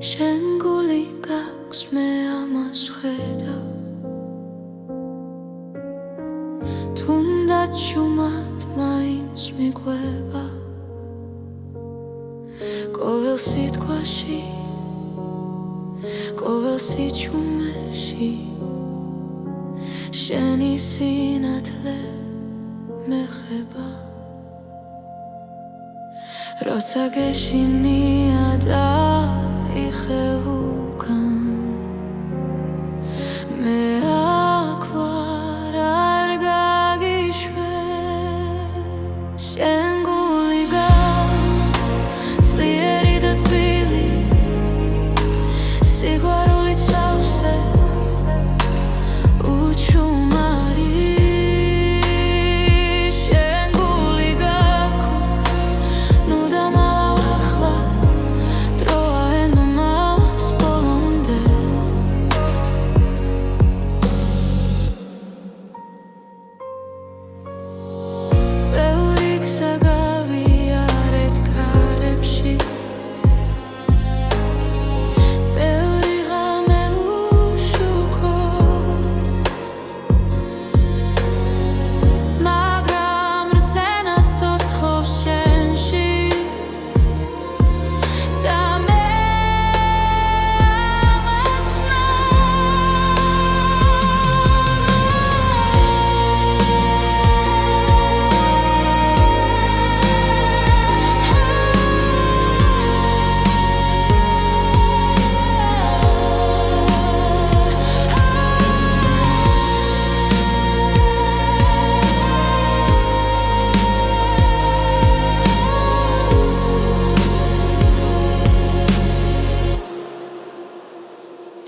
შენ გული გაქვს მე ამას ხედავ თუნდაც შუმად მაინც მიყვება ყოველ სიტყვაში ყოველ სიჩუმეში შენი სინათლე მეხება როცა გეშინია და იხევუკან მე აქ ვარ არ გაგიშვე შენ გული გაქვს ძლიერი და თბილი სიყვარულით სავსე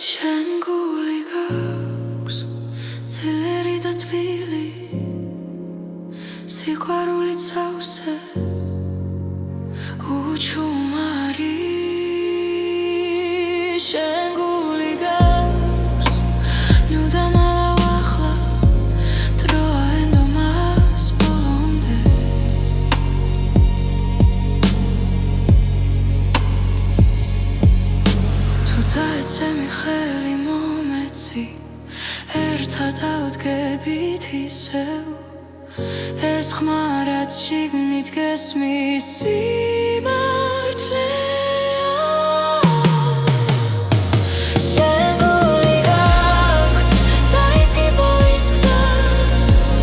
შენ გული გაქვს ძლიერი და თბილი სიყვარულით სავსე უჩუმარი შენ გული გაქვს ნუ დამალავ ახლა დროა ენდომას ბოლომდე თუ დაეცემი ხელი მომეცი ერთად ავდგებით ისევ ეს ხმა რაც შიგნით გესმის სიმართლეა შენ გული გაქვს დაიზგი ბოლის გზას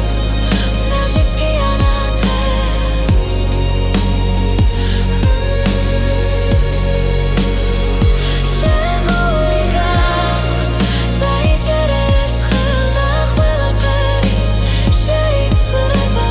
ნავშიც კი ანათებს შენ გული გაქვს დაიჯერ ერთხელ და ყველაფერი შეიცვლება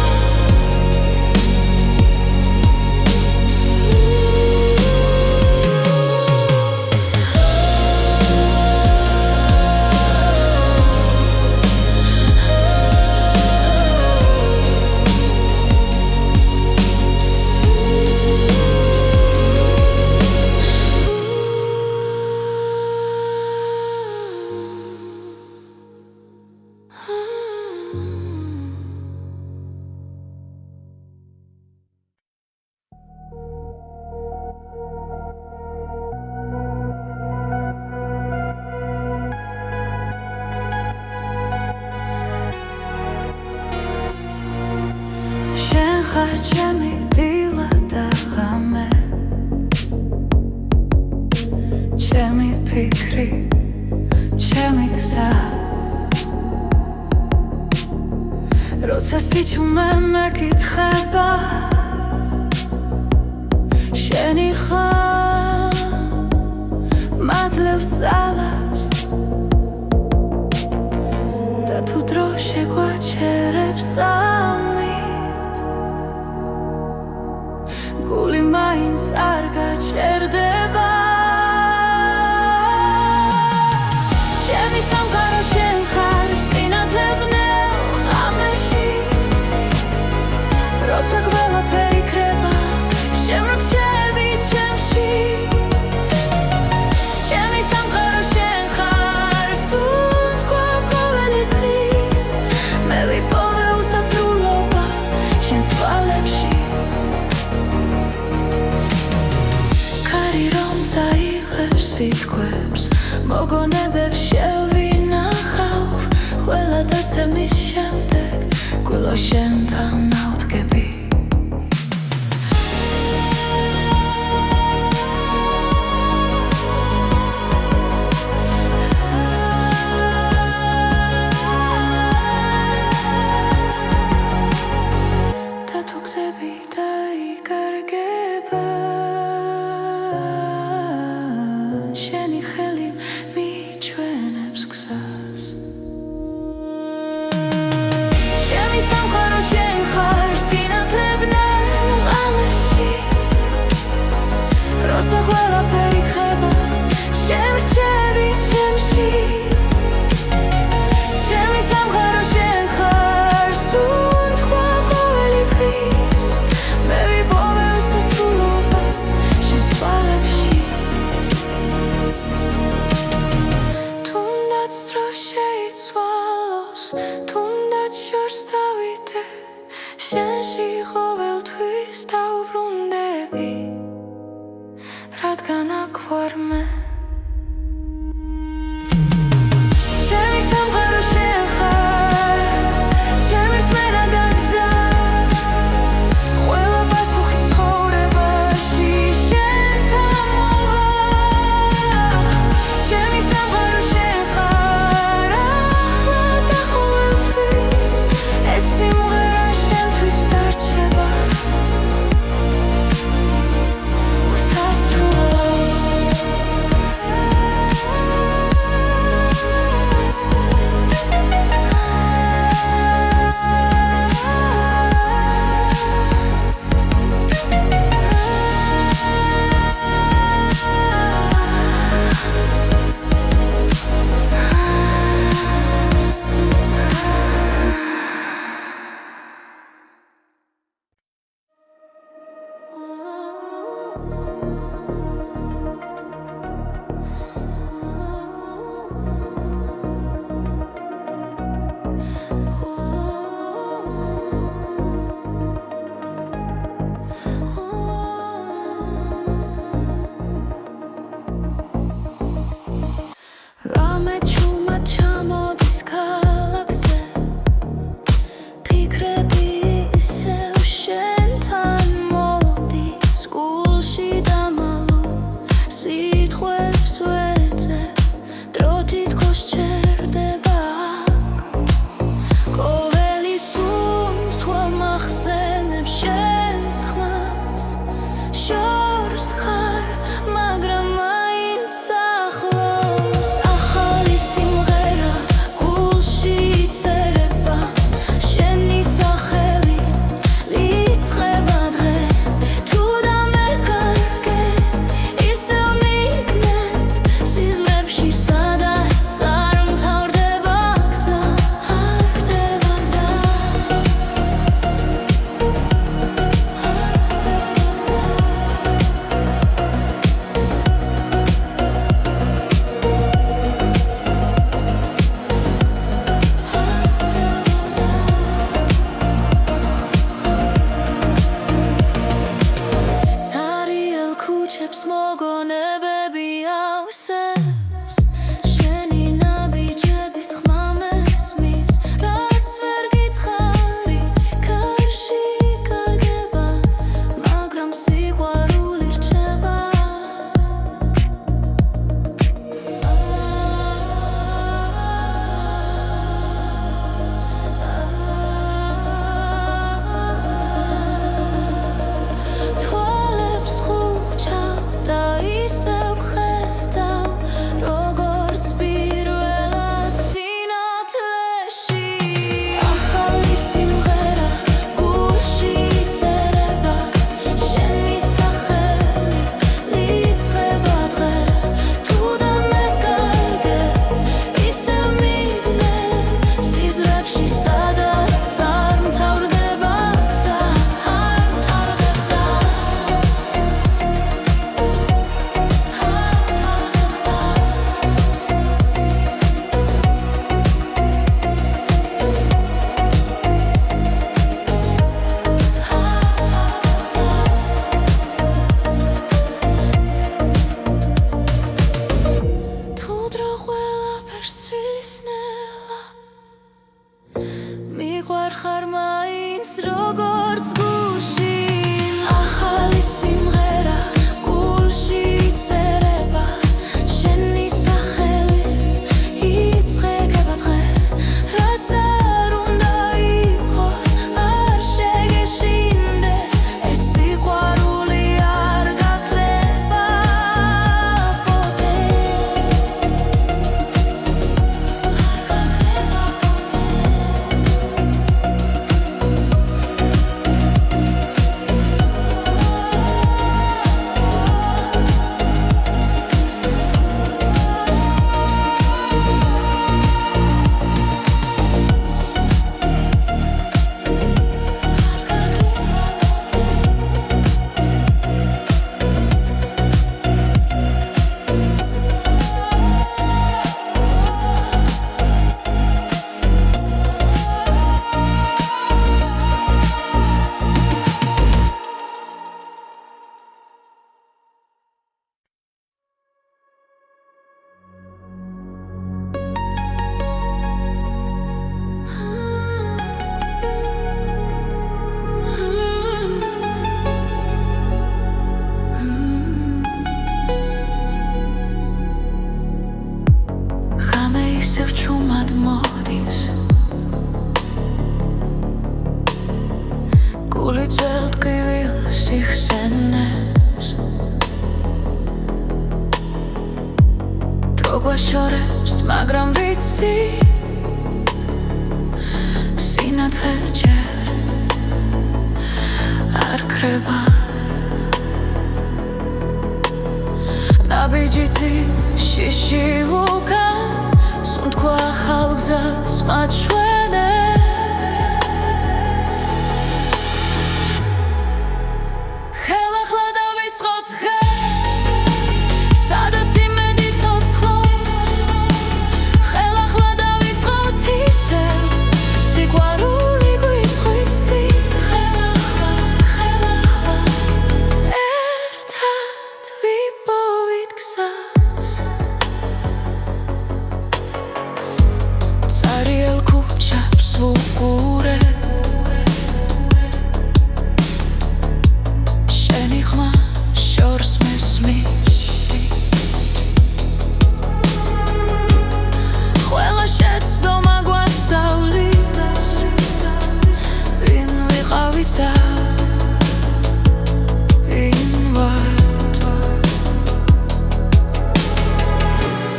ხარ ჩემი დილა და ღამე ჩემი ფიქრი ჩემი გზა როცა სიჩუმე მეკითხება შენი ხარ მადლებს ძალას და თუ დრო შეგვაჩერებს გული მაინც არ გაჩერდება ჩემი სამყარო შენ ხარ სინათლე ბნელ ღამეში როცა ყველაფერი იქრება შემრჩები ჩემში ჩემი სამყარო შენ ხარ სულ თქვა ყოველი დღის მე ვიპოვე უსასრულო სიტყვებს მოგონებებს შევინახავ ყველა დაცემის შემდეგ გულო შენთან ავდგები გვაშორებს, მაგრამ ვიცი სინათლე ჯერ არ ქრება ნაბიჯითი შიში უკან სუნთქვა ახალ გზას მაჩვენებს ხელახლა დავიწყოთ დღეს სადაც იმედი ცოცხლობს ხელახლა დავიწყოთ ისევ სიყვარული გვიწვის წინ ხელახლა ერთად ვიპოვით გზას წარიელ ქუჩებს ვუყურებ შენი ხმა შორს მესმის ყველა შეცდომა გვასწავლის ვინ ვიყავით და ვინ ვართ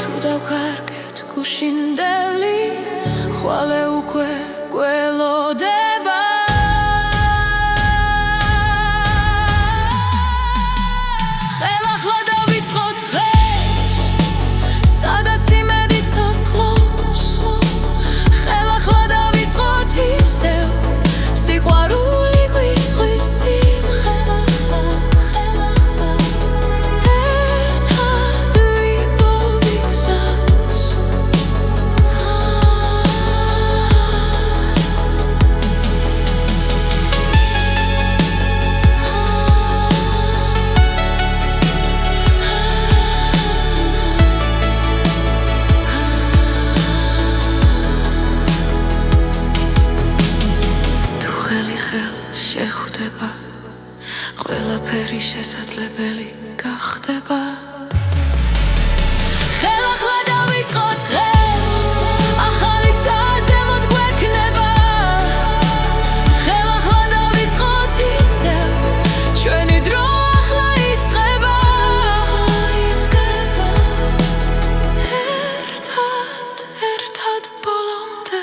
თუ დავკარგეთ გუშინდელი ხვალე უკვე გველოდება ხელახლა დავიწყოთ დღეს სადაც იმედი ცოცხლობს ხელახლა დავიწყოთ ისევ სიყვარული გვიწვის წინ ხელახლა ერთად ვიპოვით გზას თუ ხელი ხელს შეხვდება ყველაფერი შესაძლებელი გახდება ხელახლა დავიწყოთ დღეს ახალი გზა ზემოთ გვექნება ხელახლა დავიწყოთ ისევ ჩვენი დრო ახლა იწყება ერთად ბოლომდე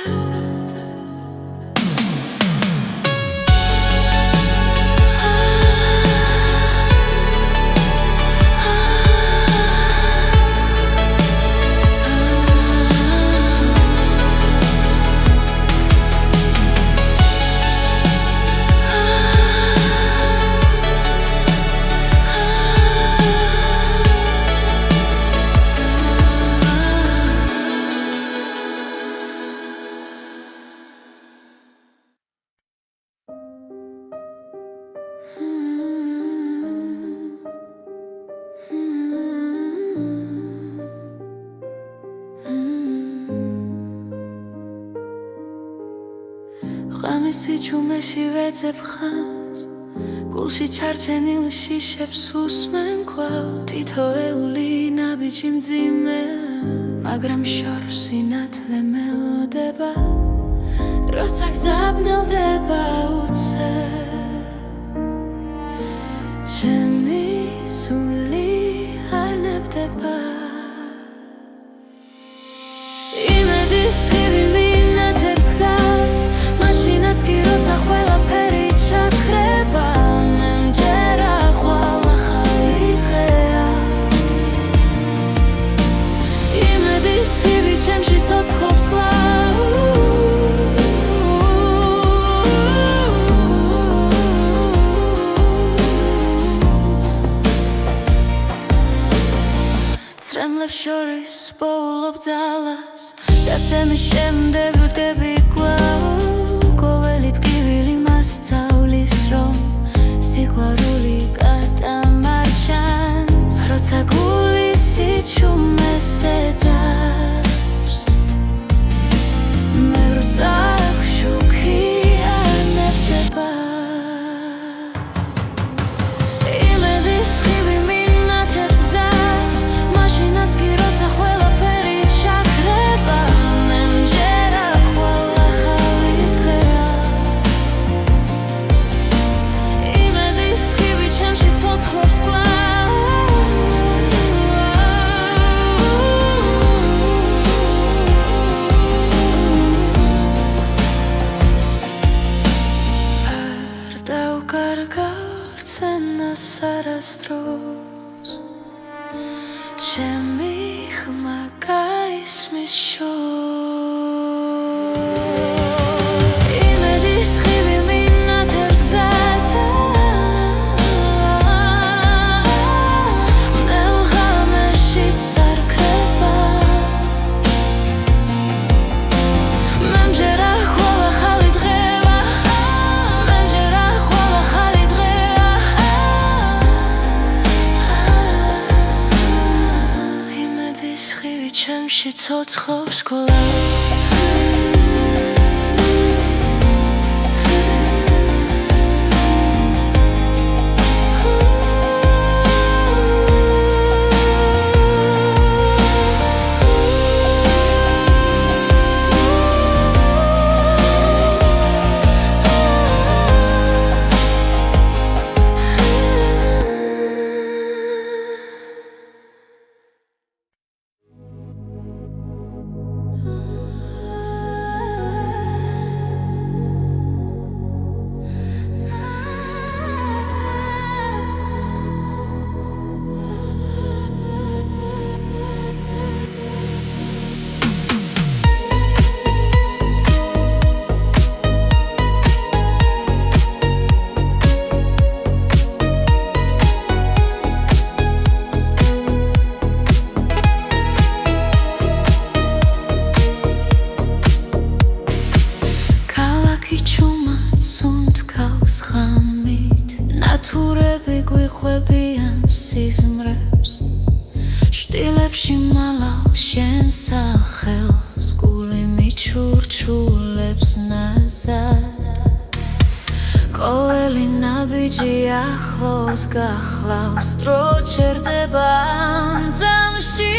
ღამისი ჩუმეში ვეძებ ხანს გულში ჩარჩენილ შიშებს უსმენ კვლავ თითოეული ნაბიჯი მძიმე მაგრამ შორს სინათლე მელოდება როცა გზაბნელდება უცებ ჩემი სული არ ნებდება იმედის ხივი მინათებს გზას მაშინაც კი როცა ყველაფერი ჩაქრება მე მჯერა ხვალ ახალი დღეა იმედის ხივი ჩემში ცოცხლობს კვლავ წრემლებს შორის პოულობ ძალას დაცემის შემდეგ ვდგები კვლავ ყოველი ტკივილი მასწავლის რომ სიყვარული გადამარჩენს როცა გულის სიჩუმეს ეძებს მე როცა შუქი არ ნებდება იმედის ხივი მინათებს გზას მაშინაც კი როცა ყველაფერი ჩაქრება მე მჯერა ხვალ ახალი დღეა იმედის ხივი ჩემში ცოცხლობს კვლავ ჩემი ხმა გაისმის იმედის ხივი მინათებს გზაზე მნელ ღამეშიც არ ქრება მემჯერა ხოლა ხალი დღევა მემჯერა ხოლა ხალი დღევა იმედის ხივი ჩემში ცოცხლობს გოლა ნათურები გვიხვებიან სიზმრებს შტილებში მალავ შენ სახელს გული მიჩურჩულებს ნაზად ყოველი ნაბიჯი ახლოს გახლავს დრო ჩერდება ამ ძამში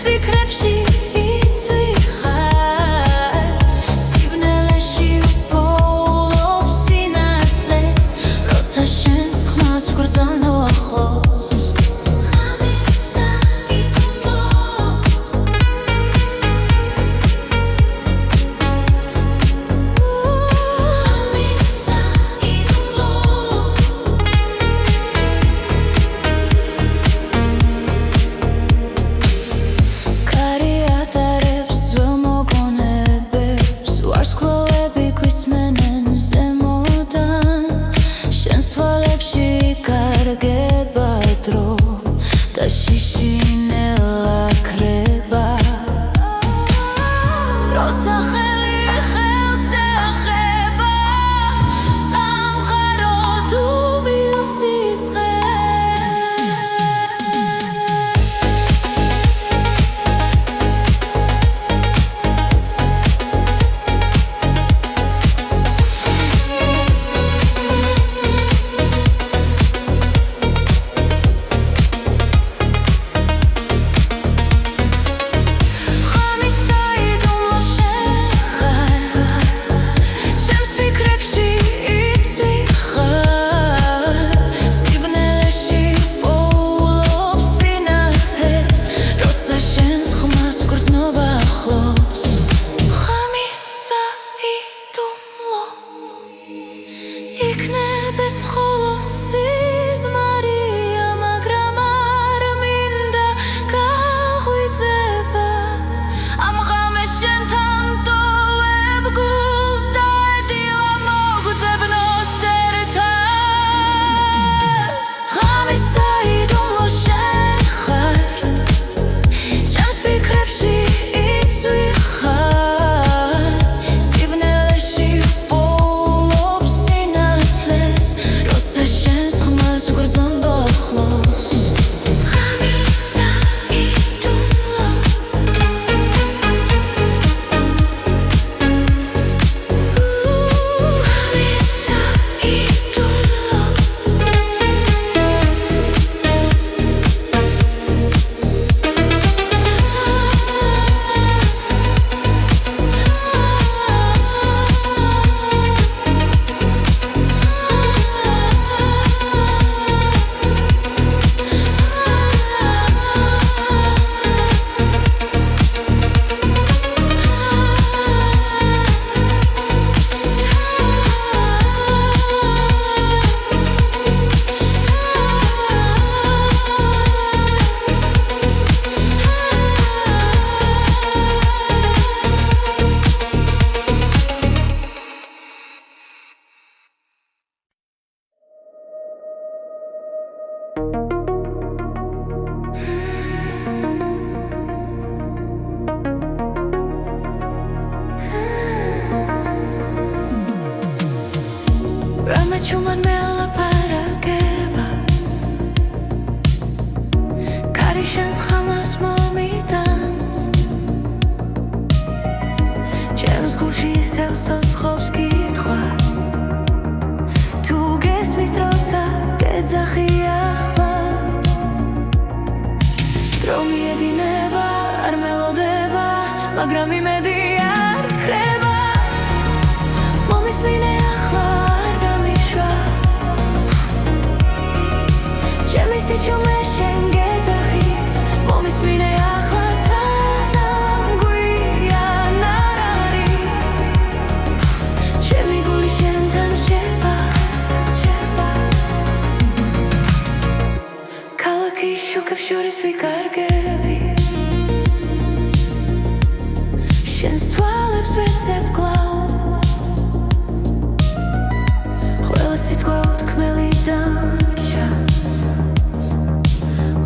ფიქრებში იცვიხარ სიბნელეში უპოულობ სინათლეს როცა შენს ხმას ვგრძნო ახლოს ღამისა იდუმლო ღამისა იდუმლო და შიშინელა ქრება როცა ხელი ხელს ეხება სამყარო თუ მილსიცხე იქნებს მხოლოდ სიზმარია მაგრამ არ მინდა გაღვიძება ამ ღამეს შენთან ტოვებ გულს და ედილა მოგძებნო სერთან ღამისა იდუმლო შენ ხარ ჩემს ფიქრებში იცვიხარ სიბნელეში შენს ხმა Kamechuman melaparageva Karishans khamas momitans James Gucci selsos khovski tkhwa Tu gesmis rotsa gedzakhia khva Dro miedineva ar melodeva Magram imedi ar kreva Momismine ახლა არ გამიშვა ჩემი სიჩუმე შენ გეძახის მომისმინე ახლა სანამ გვიან არ არის ჩემი გული შენთან რჩება ქალაქის შუქებს შორის ვიკარგები შენს თვალებს ვეცებ კლავ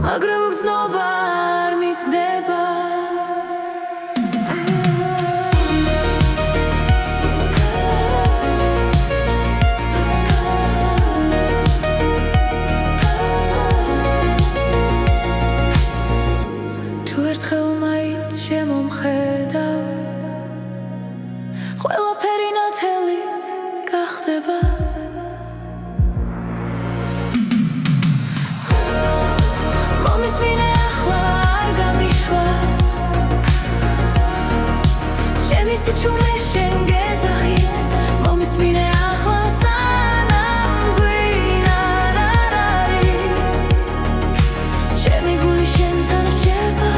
მაგრამ გრძნობა არ მიცდება თუ ერთხელ მაინც შემომხედავ ყველაფერი ნათელი გახდება Mommismine ახლა არ გამიშვა ჩემი სიჩუმე შენ გეძახის მომისმინე ახლა სანამ გვიან არ არის ჩემი გული შენთან რჩება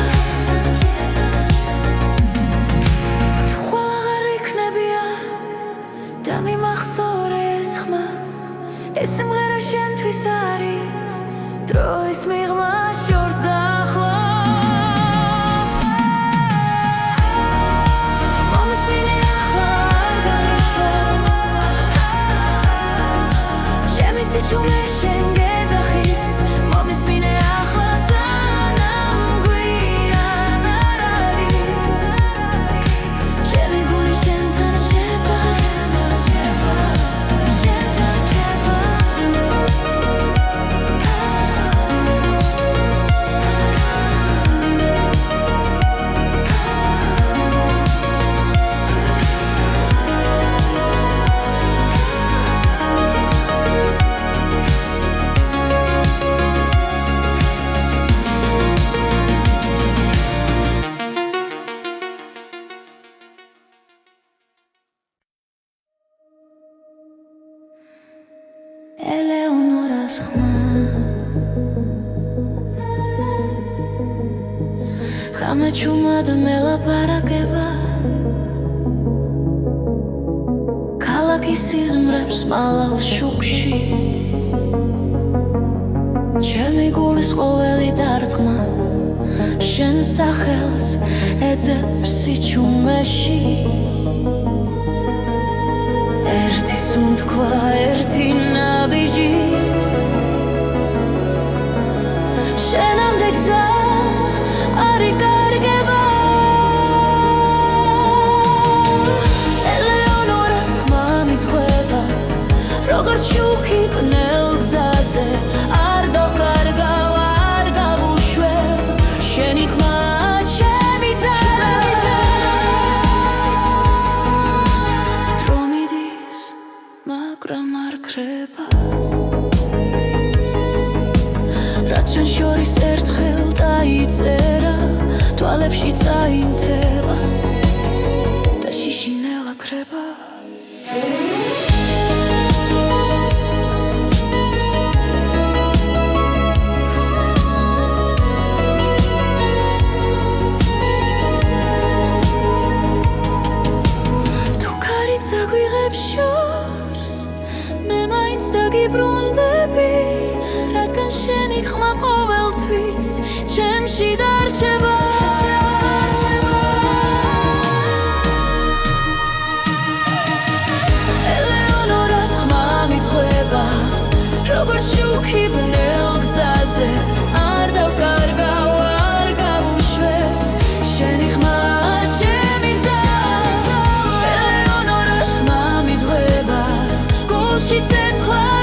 თუ ხვალ აღარ იქნებია და მიმახსოვრეს ხმა ეს სიმღერა შენთვის არის დროის მიღმა შორს დაახლოს მომისმინე ახლა არ გამიშვა ჩემი სიჩუმე შენ გეძახის მომისმინე ახლა სანამ გვიან არ არის ჩემი გული შენთან რჩება Eleonoras ხმა Kamechuman melaparageva ქალაქის სიზმრებს მალავს შუქში ჩემი გულის ყოველი დარტყმა შენ სახელს ეძებს სიჩუმეში ერთი სუნთქვა ერთი ნაბიჯი შენამდე გზა არ იკარგება ელეონორას ხმა მიძღვება როგორც შუქი ბნელ გზაზე არ გავკარგავ არ გავუშვებ შენი ხმა ჩემი და დრო მიდის მაგრამ არ ქრება რაც ჩვენ შორის ერთხელ დაიწერა თვალებში წაინთელა და შიშინელა ქრება თუ ქარიც აგვიღებს შორს მე მაინც დაგიბრუნდები რადგან შენი ხმა ყოველთვის ჩემში დარჩება ელეონორას ხმა მიძღვება როგორც შუქი ბნელ გზაზე არ დავკარგავ არ გავუშვებ შენი ხმა ჩემი და ელეონორას ხმა მიძღვება გულში ცეცხლა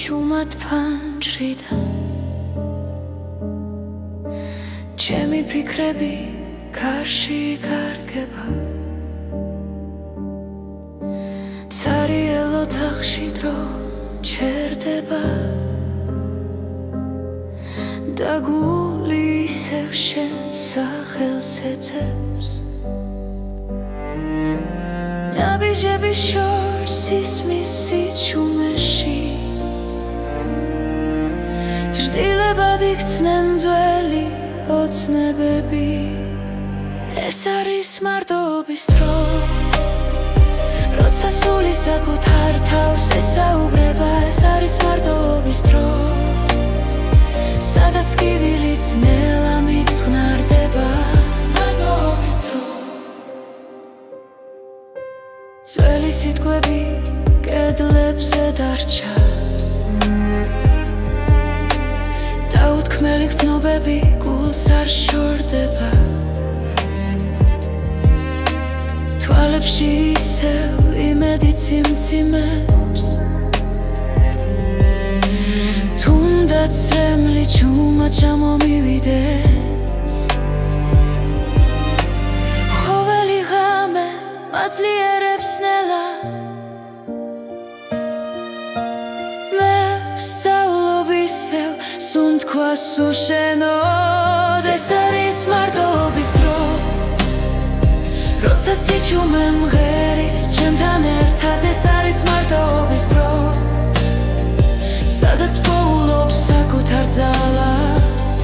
ჩუმად ფანჯრიდან ჩემი ფიქრები კარში კარგება ცარიელ ოთახში დრო ჩერდება და გული ისევ შენ სახელს ეძებს ნაბიჯების შორს ისმის სიჩუმეში ჭრდილებად იქცნენ ძველი ოცნებები ეს არის მარტოობის დრო როცა სული საკუთარ თავს ესაუბრება ეს არის მარტოობის დრო სადაც კივილიც ნელა მიწყნარდება მარტოობის დრო ძველი სიტყვები კედლებზე დარჩა დაუთქმელი გრძნობები გულს არ შორდება თვალებში ისევ იმედი ციმციმებს თუნდაც რემლი ჩუმად ჩამომივიდეს ხოველი ღამე მაძლიერებს ნელა მე ვსწავლობ ისევ სუნთქვას უშენოდ ეს არის მარტოობის დრო როცა სიჩუმე მღერის ჩემთან ერთად ეს არის მარტოობის დრო სადაც პოულობ საკუთარ ძალას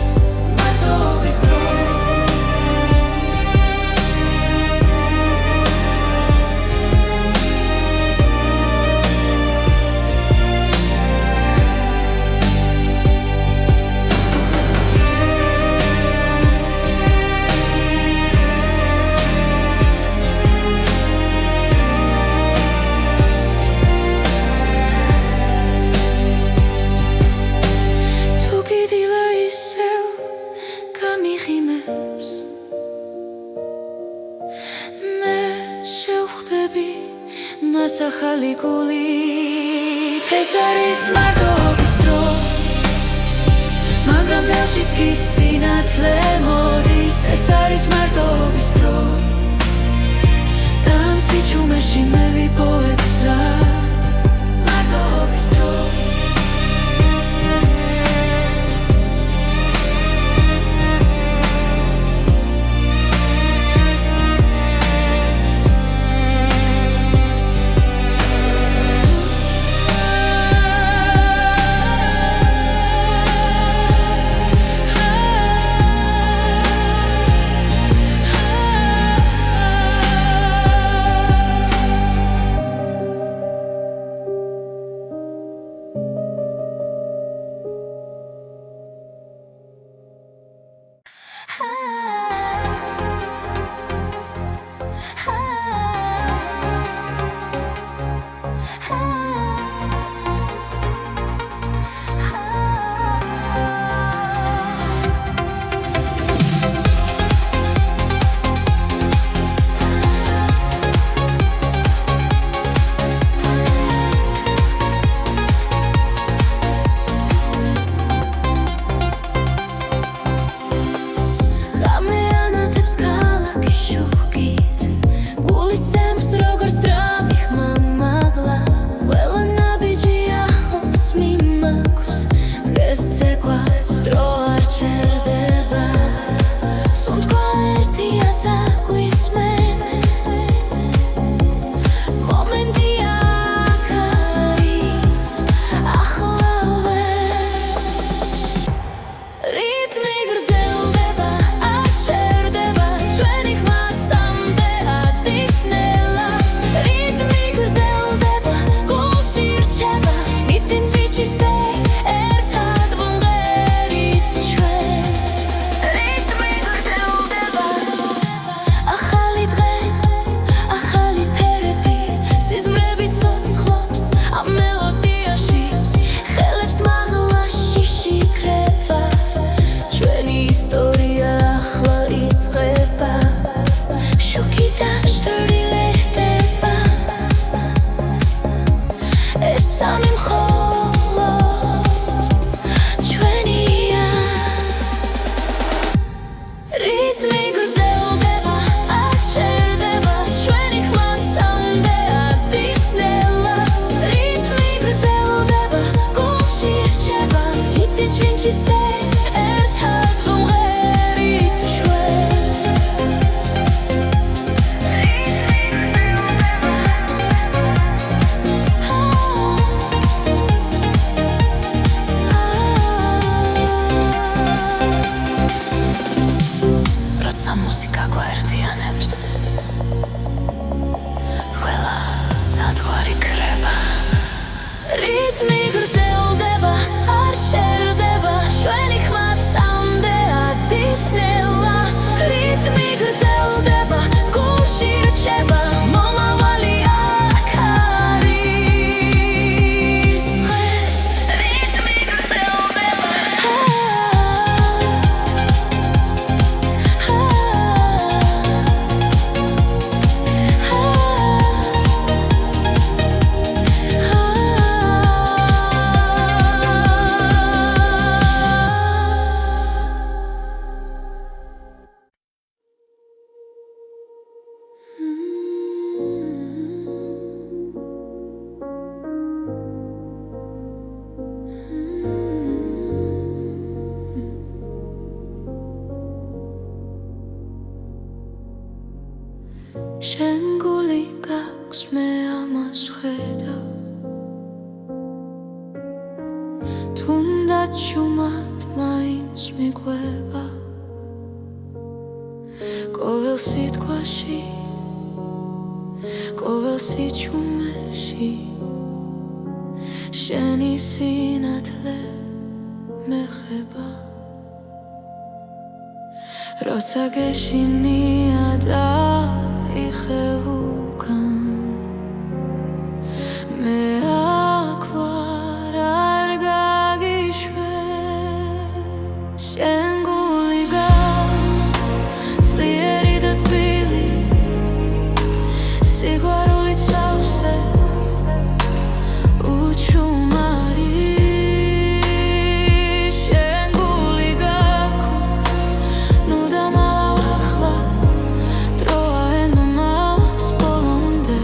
მარტოობის დრო მას ახალი გულით ეს არის მარტოობის დრო მაგრამ ნელშიც კი სინათლე მოდის ეს არის მარტოობის დრო და ამ სიჩუმეში მე ვიპოვებ გზა მარტოობის დრო მუსიკა გვაერთიანებს ყველა საზღვარი ქრება რითმი გრძელდება არ ჩერდება ჩვენი ხმა წამდეა დისნელა რითმი გრძელდება გულში რჩება მომავალი აქ არის დღეს რითმი გრძელდება შენ გული გაქვს მე ამას ხედავ თუნდაც შუმად მაინც მიყვება ყოველ სიტყვაში ყოველ სიჩუმეში შენი სინათლე მეხება როცა გეშინია და იხევუკან მე აქ ვარ არ გაგიშვებ შენ გული გაქვს ძლიერი და თბილი სიყვარულით სავსე უჩუმარი შენ გული გაქვს ნუ დამალავ ახლა დროა ენდომას ბოლომდე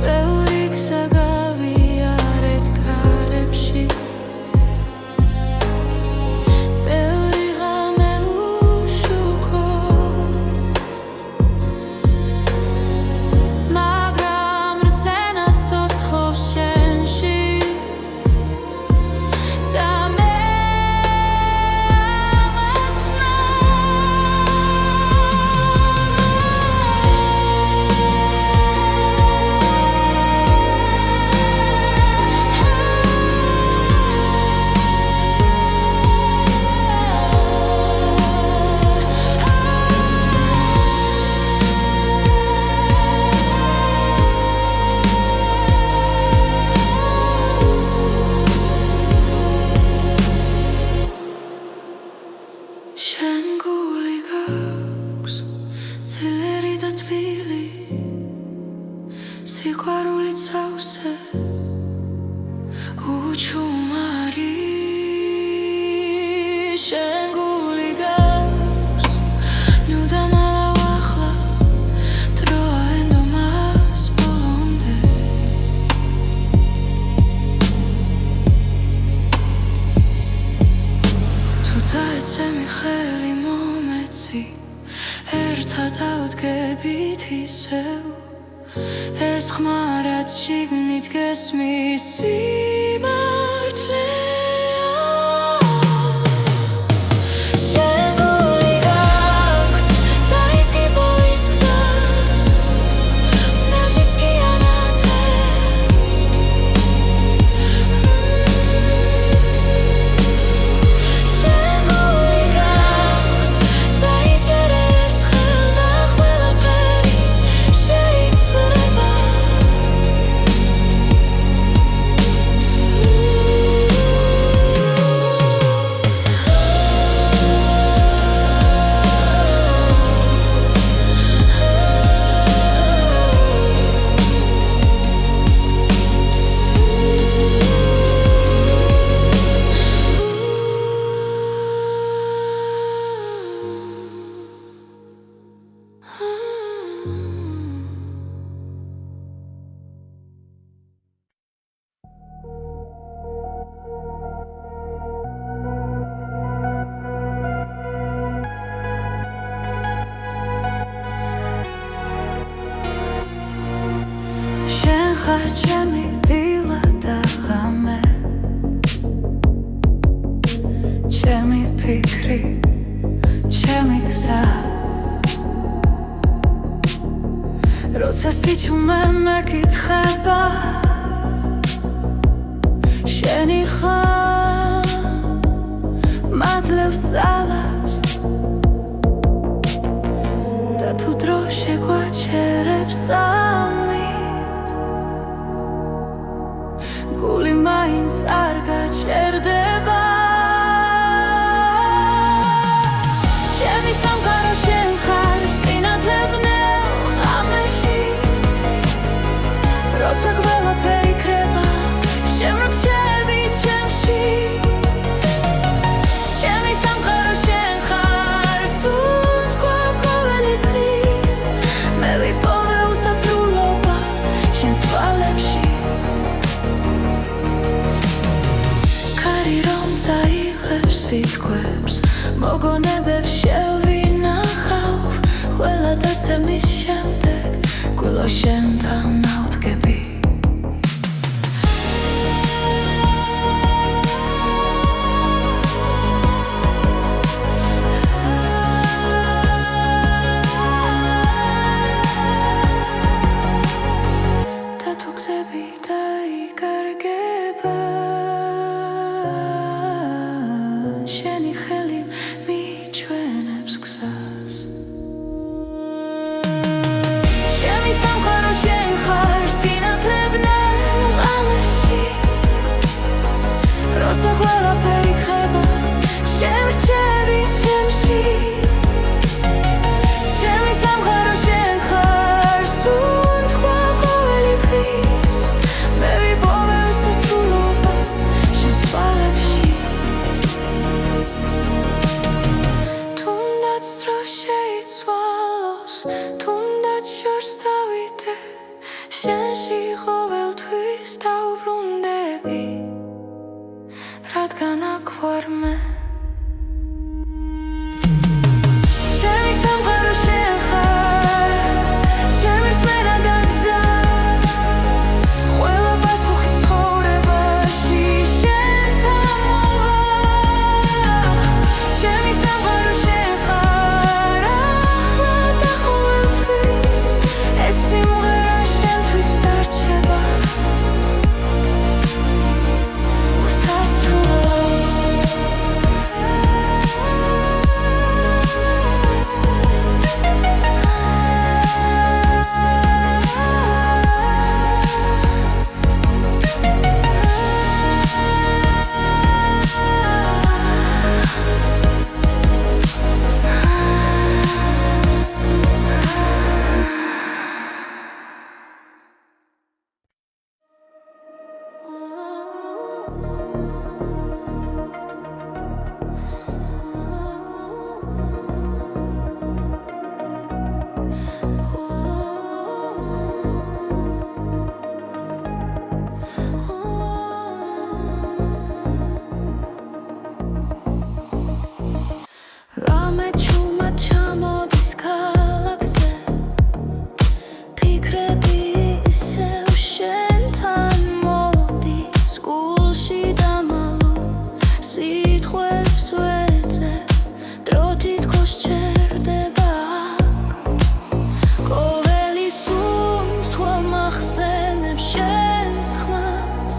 ბევრი გზა გავიარეთ ქარებში ბევრი ღამე უშუქო მაგრამ რწენა ცოცხლობს შენში და მე ამას შენ გული გაქვს ძლიერი და თბილი სიყვარულით სავსე უჩუმარი შენ გული გაქვს ნუ დამალავ ახლა დროა ენდომას ბოლომდე თუ დაეცემი ხელი მომეცი ერთად ავდგებით ისევ ეს ხმა რაც შიგნით გესმის სიმართლეა შენ გული გაქვს დაიზგი ბოლის გზას ნაჟიც კი ანათებს შენ გული გაქვს დაიჯერე ერთხელ და ყველაფერი შეიცვლება სიჩუმე მეკითხება შენი ხარ მაძლევს ძალას და თუ დრო შეგვაჩერებს ამით გული მაინც არ გაჩერდება ჩემი სამყარო შენ ხარ სინათლე ბნელ ღამეში როცა ყველაფერი იქრება შემრჩები ჩემში ჩემი სამყარო შენ ხარ სუნთქვა ყოველი დღის მე ვიპოვე უსასრულობა შენს თვალებში ქარი რომ წაიღებს სიტყვებს მოგონებებს შევინახავ ყველა დაცემის შემდეგ გულო შენთან ავდგები და თუ გზები დაიკარგება შენი ხელი მიჩვენებს გზას ჩემი სამყარო შენ ხარ სინათლე ბნელ ღამეში როცა ყველაფერი იქრება შემრჩები ჩემში ჩემი სამყარო შენ ხარ სუნთქვა ყოველი დღის მე ვიპოვე უსასრულობა შენს თვალებში თუნდაც დრო შეიცვალოს თუნდაც შორს დავიდე შენში ყოველთვის დავბრუნდები რადგან აქ ვარ მე ჩემი სამყარო შენ ხარ ჩემი რწმენა და გზა ყველა პასუხი ცხოვრებაში შენთან მოვა ჩემი სამყარო შენ ხარ ახლა და ყოველთვის ეს სიმღერა შენთვის დარჩება Rame chuma chamoდის ქალაქზე ფიქრები ისევ შენთან მოდის გულში დამალულ სიტყვებს ვეძებ დრო თითქოს ჩერდება ყოველი სუნთქვა მახსენებს შენს ხმას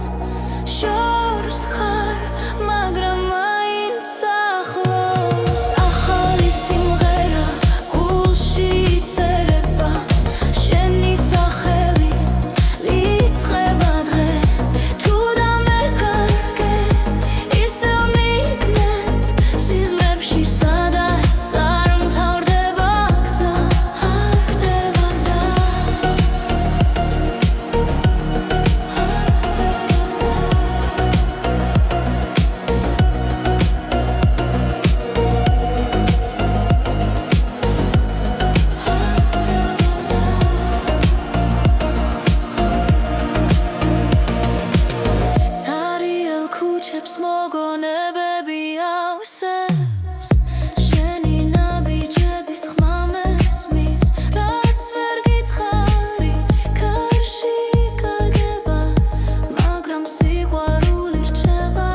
შორს ხარ მაგრამ მაინც ახლოს ახალი სიმღერა გულში იწერება შენი სახელი ლიწყება დღე თუ დამეკარგე ისევ მიგნებ სიზმრებში სადაც არ მთავრდება გზა არ ხდება გზა Цариელ ქუჩებს მოგონებები ავსებს შენი ნაბიჯების ხმა მესმის რაც ვერ გითხარი კარში კარგება მაგრამ სიყვარული რჩება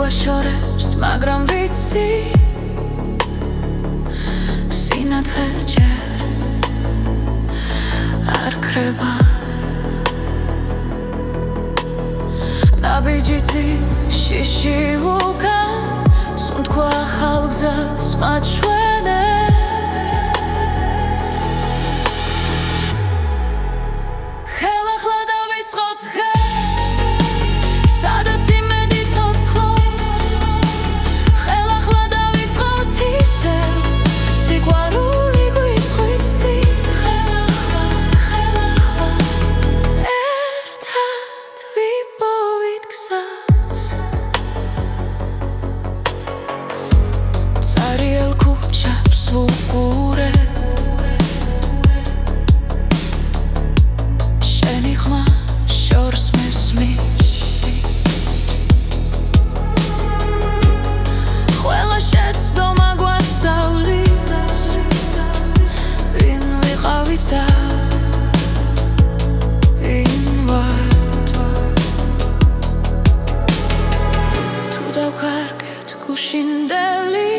გვაშორებს, მაგრამ ვიცი სინათლე ჯერ არ ქრება ნაბიჯითი შიში უკან სუნთქვა ახალ გზას მაჩვენებს ხელახლა დავიწყოთ დღეს სადაც იმედი ცოცხლობს ხელახლა დავიწყოთ ისევ სიყვარული გვიწვის წინ ხელახლა ერთად ვიპოვით გზას წარიელ ქუჩებს ვუყურებ შენი ხმა შორს მესმის ყველა შეცდომა გვასწავლის ვინ ვიყავით და ვინ ვართ თუ დავკარგეთ გუშინდელი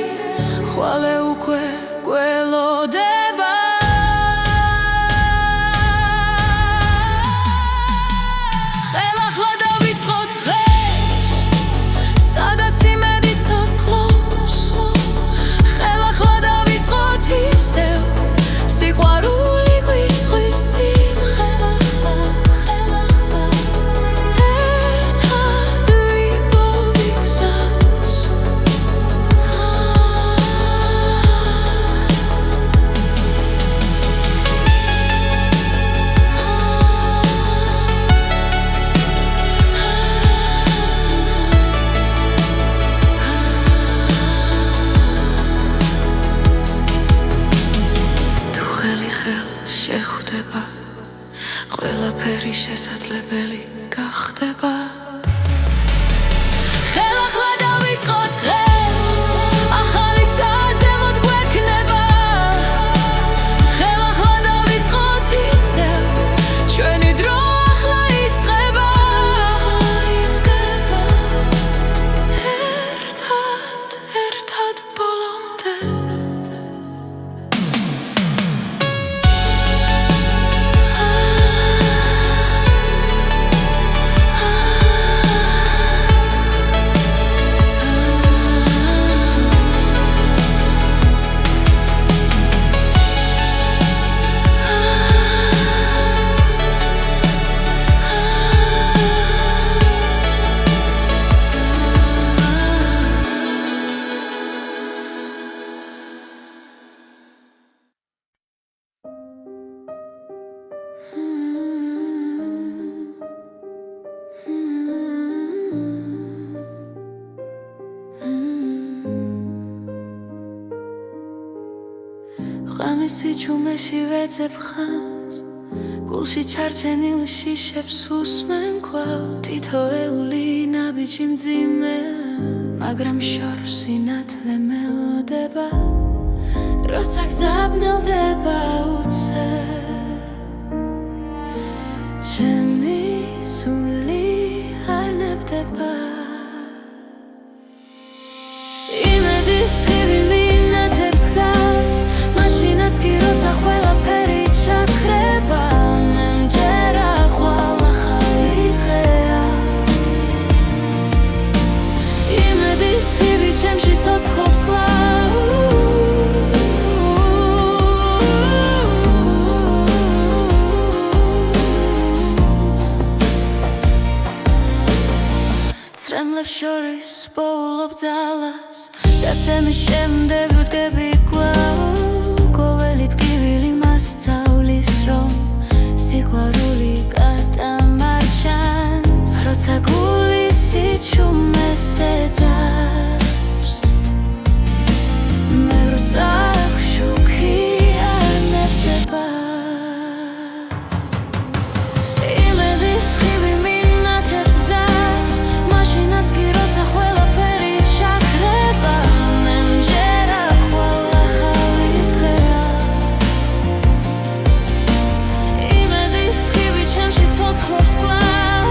ხვალე უკვე გველოდება ხელახლა დავიწყოთ დღეს სადაც იმედი ცოცხლობს ხელახლა დავიწყოთ ისევ სიყვარული გვიწვის წინ ხელახლა ერთად ვიპოვით გზას თუ ხელი ხელს შეხვდება ყველაფერი შესაძლებელი გახდება ხელახლა დავიწყოთ დღეს ახალი წაზემოთ გვექნება ხელახლა დავიწყოთ ისევ ჩვენი დრო ახლა იწყება ერთად ბოლომდე ღამისი ჩუმეში ვეძებ ხანს გულში ჩარჩენილ შიშებს უსმენ კვლავ თითოეული ნაბიჯი მძიმე მაგრამ შორს სინათლე მელოდება როცა გზაბნელდება უცებ ჩემი სული არ ნებდება იმედის ხივი მინათებს გზას მაშინაც კი როცა ყველაფერი ჩაქრება მე მჯერა ხვალ ახალი დღეა იმედის ხივი ჩემში ცოცხლობს კვლავ ცრემლებს შორის პოულობ ძალას და ცემის შემდეგ ვდგები კვლავ ყოველი ტკივილი მასწავლის რომ სიყვარული გადამარჩენს როცა გულის სიჩუმეს ეძებს მე როცა შუქი არ ნებდება იმედის ხივი მინათებს გზას მაშინაც კი როცა ყველაფერი ჩაქრება მე მჯერა ხვალ ახალი დღეა იმედის ხივი ჩემში ცოცხლობს კვლავ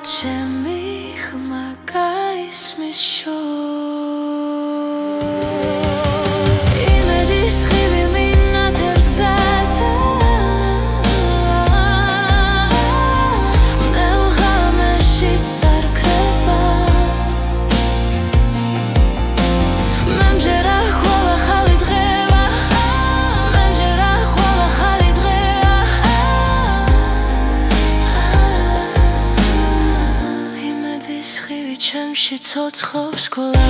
ჩემი ხმა გაისმის ჩემში ცოცხლობს გოლა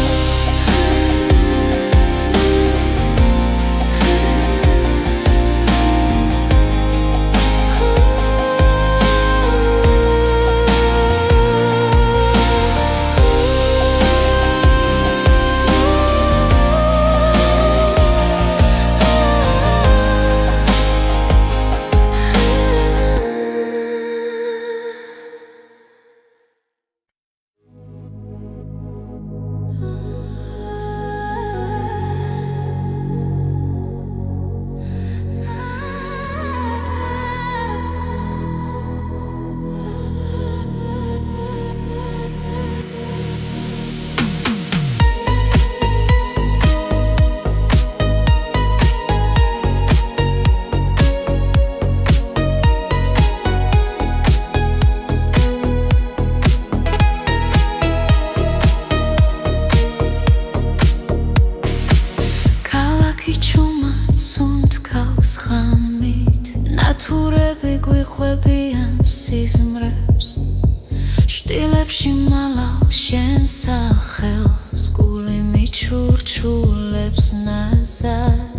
ნათურები გვიხვებიან სიზმრებს შტილებში მალავ შენ სახელს გული მიჩურჩულებს ნაზად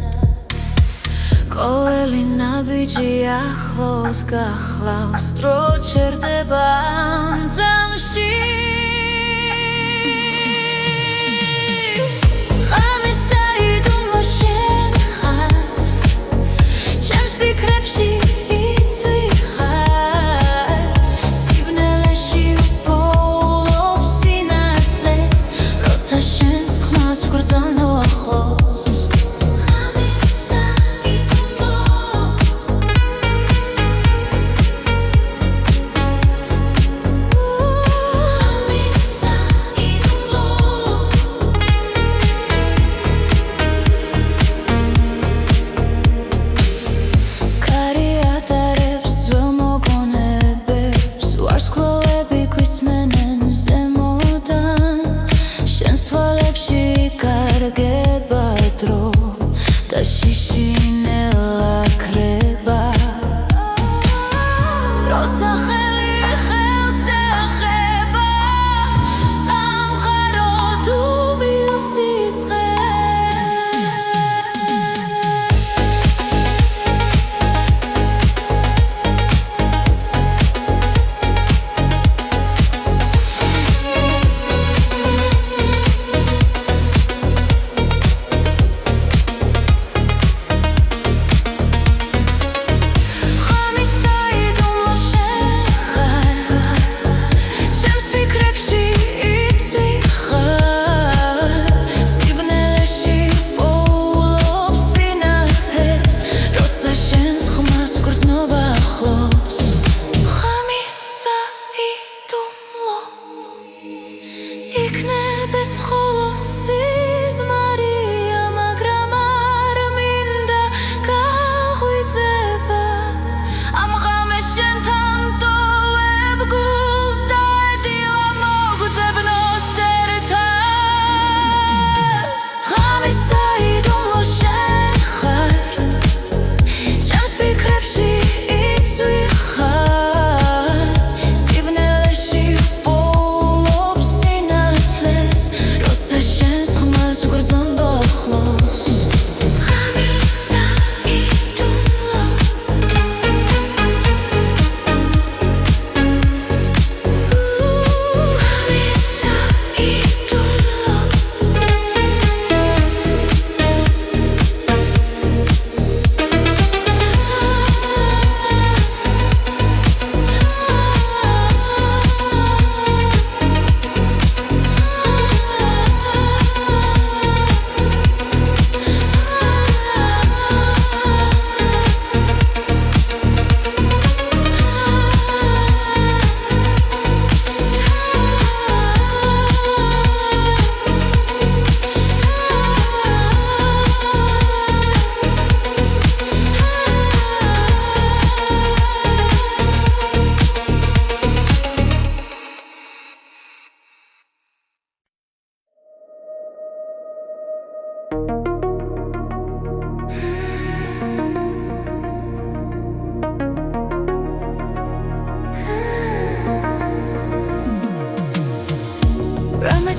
ყოველი ნაბიჯი ახლოს გახლავს დრო ჩერდება ამ ძამში ფიქრებში იცვი ხარ სიბნელეში უპოულობ სინათლეს როცა შენს ხმას ვგრძნო ახლოს ღამისა იდუმბო ღამისა იდუმბო და შიშინელა ქრება როცა ხელი ხელს ეხება სამყარო დუმილ სიცხეს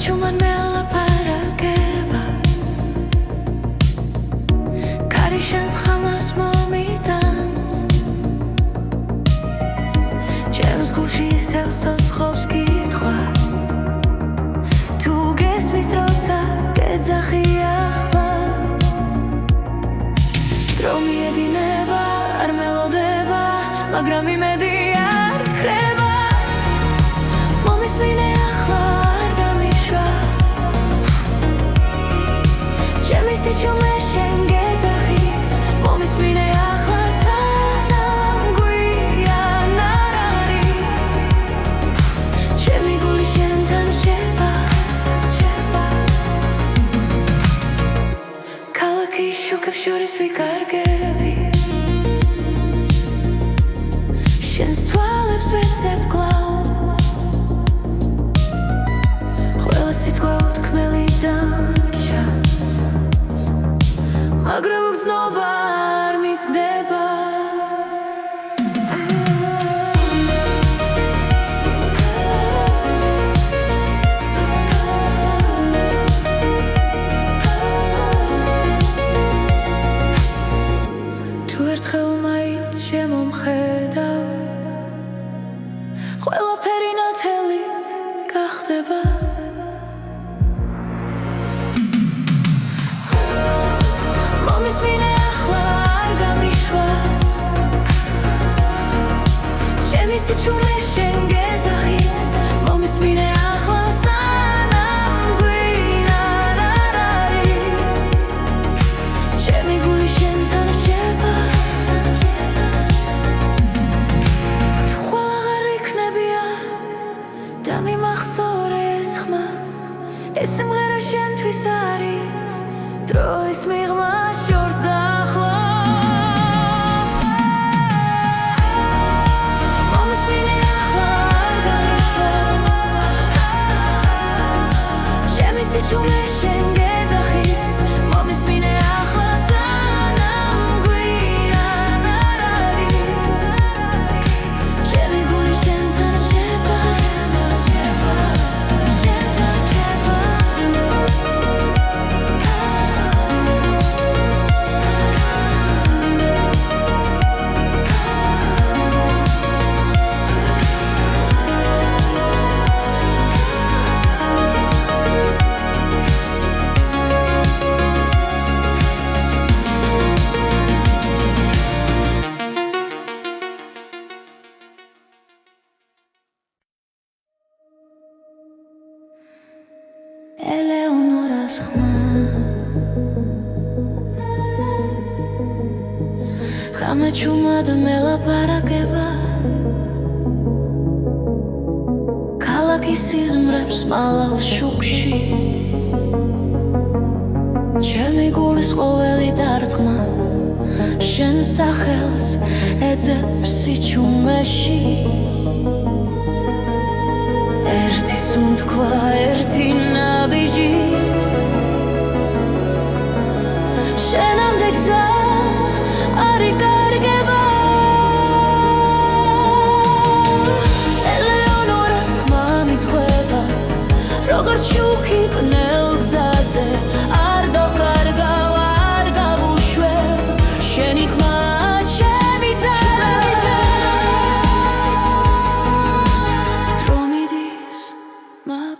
ჩუმან მელაპარაკება ქარიშენს ხამას მომიტანს ჩემს გულში ისევ სოცხობს კითხვა თუ გესმის როცა გეძახი ახლა დრო მიედინება არ მელოდება მაგრამ იმედი არ ქრება მომისმინე ახლა არ გამიშვა ჩემი სიჩუმე შენ გეძახის მომისმინე ახლა სანამ გვიან არ არის ჩემი გული შენთან რჩება ქალაქის შუქებს შორის ვიკარგები შენს თვალებს ვეცებ კლავ ყველა სიტყვა უთქმელი დარჩა მაგრამ უგრძნობა არ მიცგდება თუ ერთხელ მაინც შემომხედავ ყველაფერი ნათელი გახდება მომისმინე ახლა არ გამიშვა ჩემი სიჩუმე შენ გეძახის მომისმინე ახლა სანამ გვიან არ არის ჩემი გული შენთან რჩება თუ ხვალ აღარ იქნებია და მიმახსოვრეს ხმა ეს სიმღერა შენთვის არის დროის მიღმა შორს დაახლოს მომისმინე ახლა არ გამიშვა ჩემი სიჩუმე შენ გეძახის მომისმინე ახლა სანამ გვიან არ არის ჩემი გული შენთან რჩება შენთან რჩება ელეონორას ხმა ხამა ჩუმად მელაპარაკება ქალაქის სიზმრებს მალავს შუქში ჩემი გულის ყოველი დარტყმა შენ სახელს ეძებს სიჩუმეში ერთი სუნთქვა ერთი ნაბიჯი შენამდე გზა არ იკარგება ელეონორას ხმა მიძღვება როგორც შუქი პნელ გზაზე